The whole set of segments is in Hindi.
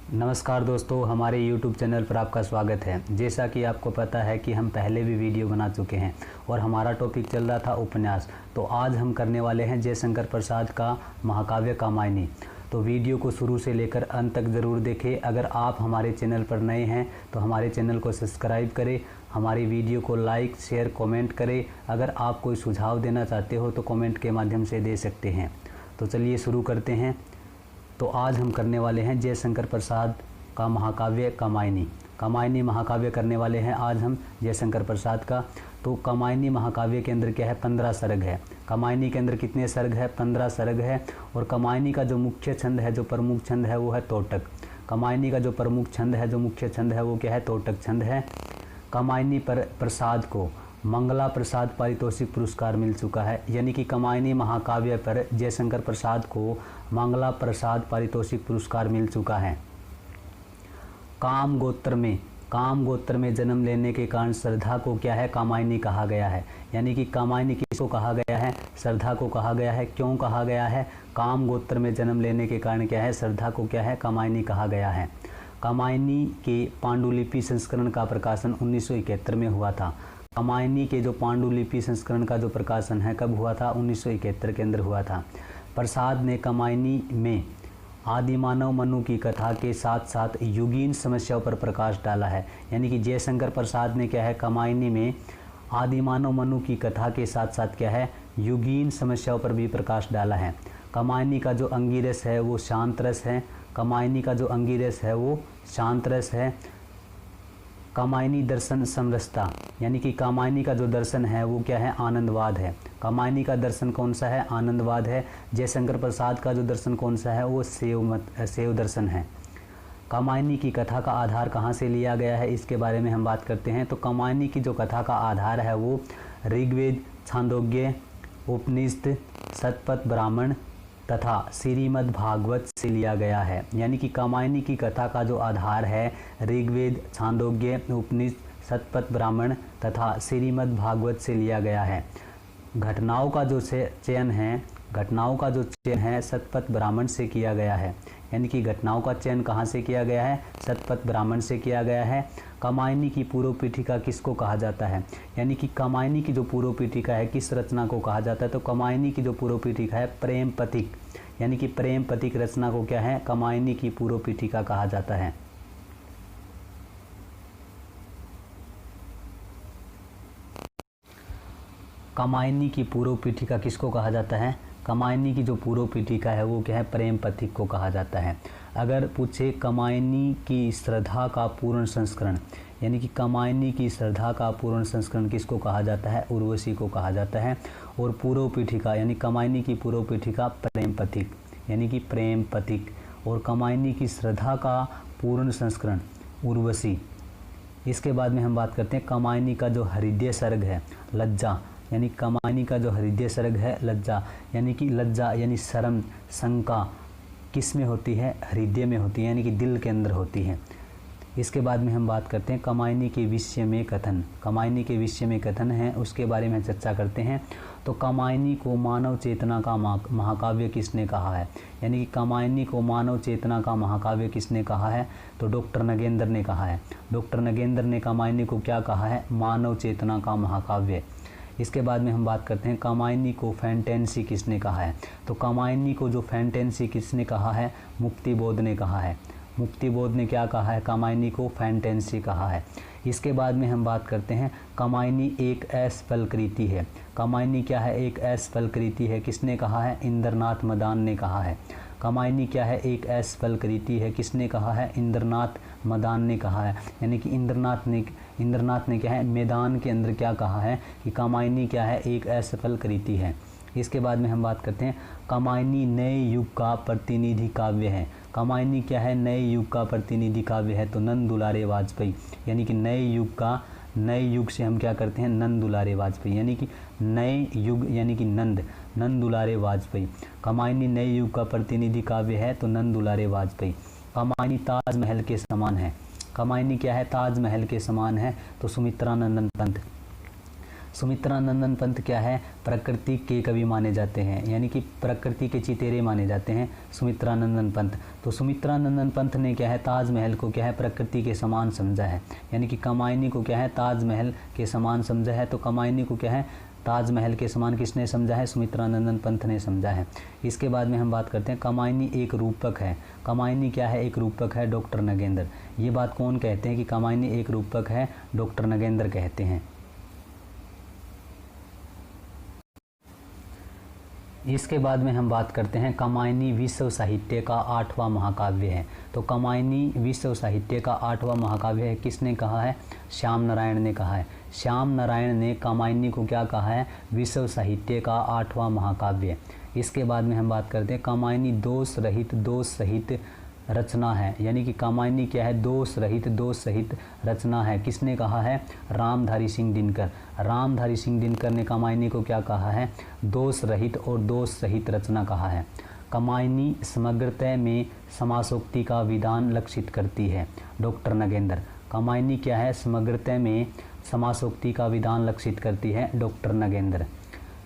नमस्कार दोस्तों, हमारे YouTube चैनल पर आपका स्वागत है। जैसा कि आपको पता है कि हम पहले भी वीडियो बना चुके हैं और हमारा टॉपिक चल रहा था उपन्यास। तो आज हम करने वाले हैं जयशंकर प्रसाद का महाकाव्य कामायनी। तो वीडियो को शुरू से लेकर अंत तक ज़रूर देखें। अगर आप हमारे चैनल पर नए हैं तो हमारे चैनल को सब्सक्राइब करें, हमारी वीडियो को लाइक शेयर कमेंट करें। अगर आप कोई सुझाव देना चाहते हो तो कमेंट के माध्यम से दे सकते हैं। तो चलिए शुरू करते हैं। तो आज हम करने वाले हैं जयशंकर प्रसाद का महाकाव्य कामायनी। कामायनी महाकाव्य करने वाले हैं आज हम जयशंकर प्रसाद का। तो कामायनी महाकाव्य के अंदर क्या है, 15 सर्ग है। कामायनी के अंदर कितने सर्ग है, 15 सर्ग है। और कामायनी का जो मुख्य छंद है, जो प्रमुख छंद है वो है तोटक। कामायनी का जो प्रमुख छंद है, जो मुख्य छंद है वो क्या है, तोटक छंद है। कामायनी प्रसाद को मंगला प्रसाद पारितोषिक पुरस्कार मिल चुका है। यानी कि कामायनी महाकाव्य पर जयशंकर प्रसाद को मंगला प्रसाद पारितोषिक पुरस्कार मिल चुका है। काम गोत्र में जन्म लेने के कारण श्रद्धा को क्या है, कामायनी कहा गया है। यानी कि कामायनी किसको कहा गया है, श्रद्धा को कहा गया है। क्यों कहा गया है, काम गोत्र में जन्म लेने के कारण क्या है, श्रद्धा को क्या है, कामायनी कहा गया है। कामायनी के पांडुलिपि संस्करण का प्रकाशन 1971 में हुआ था। कामायनी के जो पांडुलिपि संस्करण का जो प्रकाशन है कब हुआ था, 1971 के अंदर हुआ था। प्रसाद ने कामायनी में आदिमानव मनु की कथा के साथ साथ युगीन समस्याओं पर प्रकाश डाला है। यानी कि जयशंकर प्रसाद ने क्या है, कामायनी में आदिमानव मनु की कथा के साथ साथ क्या है, युगीन समस्याओं पर भी प्रकाश डाला है। कामायनी का जो अंगिरस है वो शांत रस है। कामायनी का जो अंगिरस है वो शांत रस है। कामायनी दर्शन समरसता, यानी कि कामायनी का जो दर्शन है वो क्या है, आनंदवाद है। कामायनी का दर्शन कौन सा है, आनंदवाद है। जयशंकर प्रसाद का जो दर्शन कौन सा है वो शैव दर्शन है। कामायनी की कथा का आधार कहाँ से लिया गया है, इसके बारे में हम बात करते हैं। तो कामायनी की जो कथा का आधार है वो ऋग्वेद, छांदोग्य, उपनिषद, शतपथ ब्राह्मण तथा श्रीमद् भागवत से लिया गया है। यानी कि कामायनी की कथा का जो आधार है ऋग्वेद, छांदोग्य, उपनिषद, शतपथ ब्राह्मण तथा श्रीमद् भागवत से लिया गया है। घटनाओं का जो चयन है शतपथ ब्राह्मण से किया गया है। यानी कि घटनाओं का चयन कहाँ से किया गया है, शतपथ ब्राह्मण से किया गया है। कामायनी की पूर्व पीठिका किसको कहा जाता है, यानी कि कामायनी की जो पूर्व पीठिका है किस रचना को कहा जाता है, तो कामायनी की जो पूर्व पीठिका है प्रेम पथिक, यानी कि प्रेम पथिक रचना को क्या है, कामायनी की पूर्व पीठिका कहा जाता है। कामायनी की पूर्व पीठिका किसको कहा जाता है, कामायनी की जो पूर्व पीठिका है वो क्या है, प्रेम पथिक को कहा जाता है। अगर पूछे कामायनी की श्रद्धा का पूर्ण संस्करण, यानी कि कामायनी की श्रद्धा का पूर्ण संस्करण किसको कहा जाता है, उर्वशी को कहा जाता है। और पूर्व पीठिका यानी कामायनी की पूर्व पीठिका प्रेम पथिक, यानी कि प्रेम पथिक। और कामायनी की श्रद्धा का पूर्ण संस्करण उर्वशी। इसके बाद में हम बात करते हैं कामायनी का जो हृदय सर्ग है लज्जा, यानी कामायनी का जो हृदय सर्ग है लज्जा, यानी कि लज्जा यानी शर्म शंका किस में होती है, हृदय में होती है, यानी कि दिल के अंदर होती है। इसके बाद में हम बात करते हैं कामायनी के विषय में कथन। कामायनी के विषय में कथन है, उसके बारे में चर्चा करते हैं। तो कामायनी को मानव चेतना का महाकाव्य किसने कहा है, यानी कि कामायनी को मानव चेतना का महाकाव्य किसने कहा है, तो डॉक्टर नगेंद्र ने कहा है। डॉक्टर नगेंद्र ने कामायनी को क्या कहा है, मानव चेतना का महाकाव्य। इसके बाद में हम बात करते हैं कामायनी को फैंटेंसी किसने कहा है, तो कामायनी को जो फैंटेंसी किसने कहा है, मुक्तिबोध ने कहा है। मुक्तिबोध ने क्या कहा है, कामायनी को फैंटेंसी कहा है। इसके बाद में हम बात करते हैं कामायनी एक असफल कृति है। कामायनी क्या है, एक असफल कृति है, किसने कहा है, इंद्रनाथ मदान ने कहा है। कामायनी क्या है, एक असफल कृति है, किसने कहा है, इंद्रनाथ मदान ने कहा है। यानी कि इंद्रनाथ ने क्या है, मैदान के अंदर क्या कहा है कि कामायनी क्या है, एक असफल कृति है। इसके बाद में हम बात करते हैं कामायनी नए युग का प्रतिनिधि काव्य है। कामायनी क्या है, नए युग का प्रतिनिधि काव्य है, तो नंद दुलारे वाजपेयी। यानी कि नए युग से हम क्या करते हैं, नंद दुलारे वाजपेयी, यानी कि नए युग यानी कि नंद दुलारे वाजपेयी। कामायनी नए युग का प्रतिनिधि काव्य है तो नंद दुलारे वाजपेयी। कामायनी ताजमहल के समान है। कामायनी क्या है, ताजमहल के समान है, तो सुमित्रा नंदन पंत। सुमित्रानंदन पंत क्या है, प्रकृति के कवि माने जाते हैं, यानी कि प्रकृति के चितेरे माने जाते हैं सुमित्रानंदन पंत। तो सुमित्रानंदन पंत ने क्या है, ताजमहल को क्या है, प्रकृति के समान समझा है, यानी कि कामायनी को क्या है, ताजमहल के समान समझा है। तो कामायनी को क्या है, ताजमहल के समान किसने समझा है, सुमित्रानंदन पंत ने समझा है। इसके बाद में हम बात करते हैं कामायनी एक रूपक है। कामायनी क्या है, एक रूपक है, डॉक्टर नगेंद्र। ये बात कौन कहते हैं कि कामायनी एक रूपक है, डॉक्टर नगेंद्र कहते हैं। इसके बाद में हम बात करते हैं कामायनी विश्व साहित्य का 8वां महाकाव्य है। तो कामायनी विश्व साहित्य का 8वां महाकाव्य है, किसने कहा है, श्याम नारायण ने कहा है। श्याम नारायण ने कामायनी को क्या कहा है, विश्व साहित्य का 8वां महाकाव्य। इसके बाद में हम बात करते हैं कामायनी दोष सहित रचना है, यानी कि कामायनी क्या है, दोष सहित रचना है। किसने कहा है, रामधारी सिंह दिनकर। रामधारी सिंह दिनकर ने कामायनी को क्या कहा है, दोष रहित और दोष सहित रचना कहा है। कामायनी समग्रतः में समासोक्ति का विधान लक्षित करती है, डॉक्टर नगेंद्र। कामायनी क्या है, समग्रतः में समासोक्ति का विधान लक्षित करती है, डॉक्टर नगेंद्र।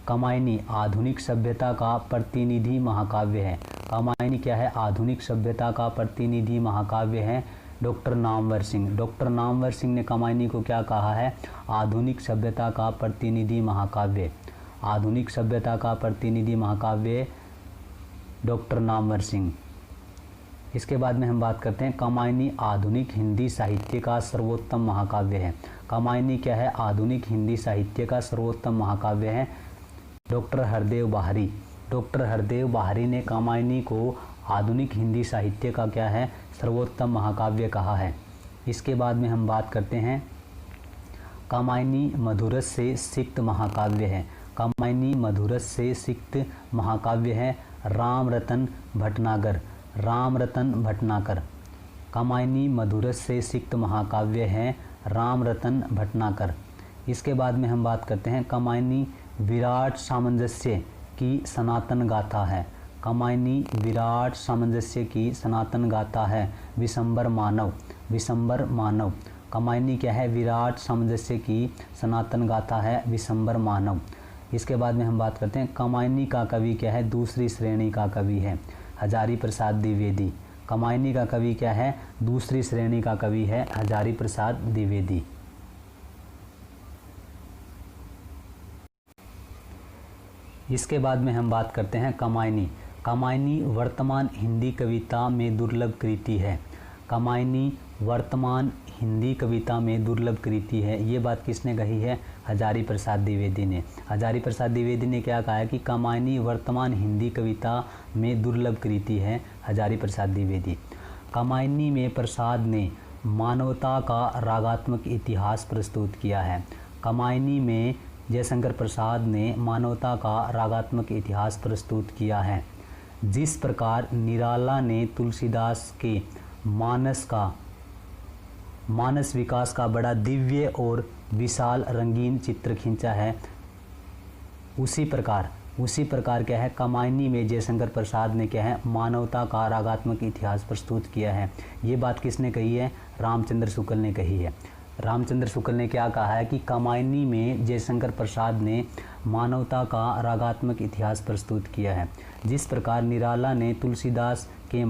कामायनी आधुनिक सभ्यता का प्रतिनिधि महाकाव्य है। कामायनी क्या है, आधुनिक सभ्यता का प्रतिनिधि महाकाव्य है, डॉक्टर नामवर सिंह। डॉक्टर नामवर सिंह ने कामायनी को क्या कहा है, आधुनिक सभ्यता का प्रतिनिधि महाकाव्य। आधुनिक सभ्यता का प्रतिनिधि महाकाव्य, डॉक्टर नामवर सिंह। इसके बाद में हम बात करते हैं कामायनी आधुनिक हिंदी साहित्य का सर्वोत्तम महाकाव्य है। कामायनी क्या है, आधुनिक हिंदी साहित्य का सर्वोत्तम महाकाव्य है, डॉक्टर हरदेव बाहरी। डॉक्टर हरदेव बाहरी ने कामायनी को आधुनिक हिंदी साहित्य का क्या है, सर्वोत्तम महाकाव्य कहा है। इसके बाद में हम बात करते हैं कामायनी मधुरस से सिक्त महाकाव्य है। कामायनी मधुरस से सिक्त महाकाव्य है, रामरतन भटनागर। रामरतन भटनागर। कामायनी मधुरस से सिक्त महाकाव्य है, रामरतन भटनागर। इसके बाद में हम बात करते हैं कामायनी विराट सामंजस्य की सनातन गाथा है। कामायनी विराट सामंजस्य की सनातन गाथा है, विशंबर मानव। विशंबर मानव। कामायनी क्या है, विराट सामंजस्य की सनातन गाथा है, विशंबर मानव। इसके बाद में हम बात करते हैं कामायनी का कवि क्या है, दूसरी श्रेणी का कवि है, हजारी प्रसाद द्विवेदी। कामायनी का कवि क्या है, दूसरी श्रेणी का कवि है, हजारी प्रसाद द्विवेदी। इसके बाद में हम बात करते हैं कामायनी। कामायनी वर्तमान हिंदी कविता में दुर्लभ कृति है। कामायनी वर्तमान हिंदी कविता में दुर्लभ कृति है। ये बात किसने कही है, हजारी प्रसाद द्विवेदी ने। हजारी प्रसाद द्विवेदी ने क्या कहा है कि कामायनी वर्तमान हिंदी कविता में दुर्लभ कृति है, हजारी प्रसाद द्विवेदी। कामायनी में प्रसाद ने मानवता का रागात्मक इतिहास प्रस्तुत किया है। कामायनी में जयशंकर प्रसाद ने मानवता का रागात्मक इतिहास प्रस्तुत किया है। जिस प्रकार निराला ने तुलसीदास के मानस विकास का बड़ा दिव्य और विशाल रंगीन चित्र खींचा है, उसी प्रकार क्या है, कामायनी में जयशंकर प्रसाद ने क्या है, मानवता का रागात्मक इतिहास प्रस्तुत किया है। ये बात किसने कही है, रामचंद्र शुक्ल ने कही है। रामचंद्र शुक्ल ने क्या कहा है कि कामायनी में जयशंकर प्रसाद ने मानवता का रागात्मक इतिहास प्रस्तुत किया है। जिस प्रकार निराला ने तुलसीदास के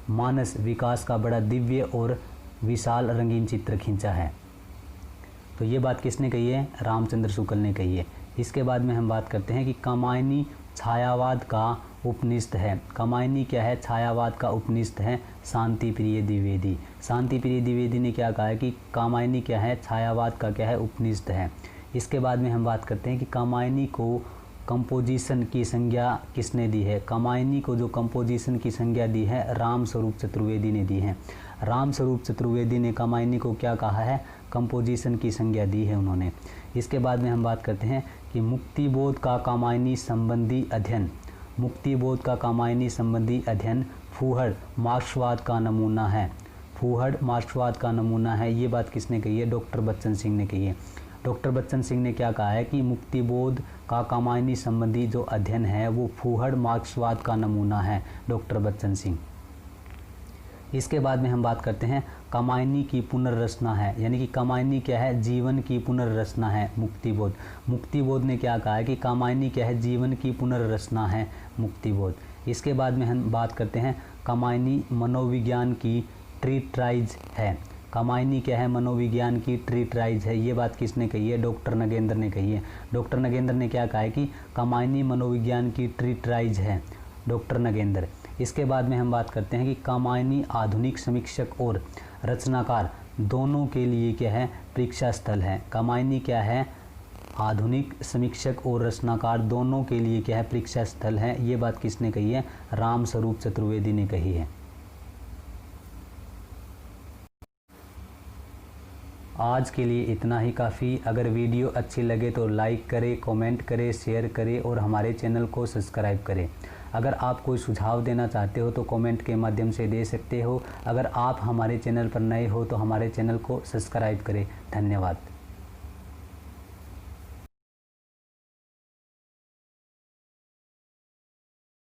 मानस विकास का बड़ा दिव्य और विशाल रंगीन चित्र खींचा है। तो ये बात किसने कही है, रामचंद्र शुक्ल ने कही है। इसके बाद में हम बात करते हैं कि कामायनी छायावाद का उपनिषद है। कामायनी क्या है, छायावाद का उपनिषद है, शांति प्रिय द्विवेदी। शांति प्रिय द्विवेदी ने क्या कहा है कि कामायनी क्या है, छायावाद का क्या है, उपनिषद है। इसके बाद में हम बात करते हैं कि कामायनी को कंपोजिशन की संज्ञा किसने दी है। कामायनी को जो कंपोजिशन की संज्ञा दी है, राम स्वरूप चतुर्वेदी ने दी है। राम स्वरूप चतुर्वेदी ने कामायनी को क्या कहा है, कंपोजिशन की संज्ञा दी है उन्होंने। इसके बाद में हम बात करते हैं कि मुक्तिबोध का कामायनी संबंधी अध्ययन। मुक्तिबोध का कामायनी संबंधी अध्ययन फूहड़ मार्क्सवाद का नमूना है। फूहड़ मार्क्सवाद का नमूना है। ये बात किसने कही है, डॉक्टर बच्चन सिंह ने कही है। डॉक्टर बच्चन सिंह ने क्या कहा है कि मुक्तिबोध का कामायनी संबंधी जो अध्ययन है वो फूहड़ मार्क्सवाद का नमूना है, डॉक्टर बच्चन सिंह। इसके बाद में हम बात करते हैं कामायनी की पुनर्रचना है, यानी कि कामायनी क्या है, जीवन की पुनर्रचना है, मुक्तिबोध। मुक्तिबोध ने क्या कहा है कि कामायनी क्या है, जीवन की पुनर्रचना है, मुक्तिबोध। इसके बाद में हम बात करते हैं कामायनी मनोविज्ञान की ट्रीटाइज है। कामायनी क्या है, मनोविज्ञान की ट्रीटाइज है। ये बात किसने कही है, डॉक्टर नगेंद्र ने कही है। डॉक्टर नगेंद्र ने क्या कहा है कि कामायनी मनोविज्ञान की ट्रीटाइज है, डॉक्टर नगेंद्र। इसके बाद में हम बात करते हैं कि कामायनी आधुनिक समीक्षक और रचनाकार दोनों के लिए क्या है, परीक्षा स्थल है। कामायनी क्या है, आधुनिक समीक्षक और रचनाकार दोनों के लिए क्या है, परीक्षा स्थल है। ये बात किसने कही है, राम स्वरूप चतुर्वेदी ने कही है। आज के लिए इतना ही काफ़ी। अगर वीडियो अच्छी लगे तो लाइक करें, कमेंट करें, शेयर करें और हमारे चैनल को सब्सक्राइब करें। अगर आप कोई सुझाव देना चाहते हो तो कमेंट के माध्यम से दे सकते हो। अगर आप हमारे चैनल पर नए हो तो हमारे चैनल को सब्सक्राइब करें। धन्यवाद।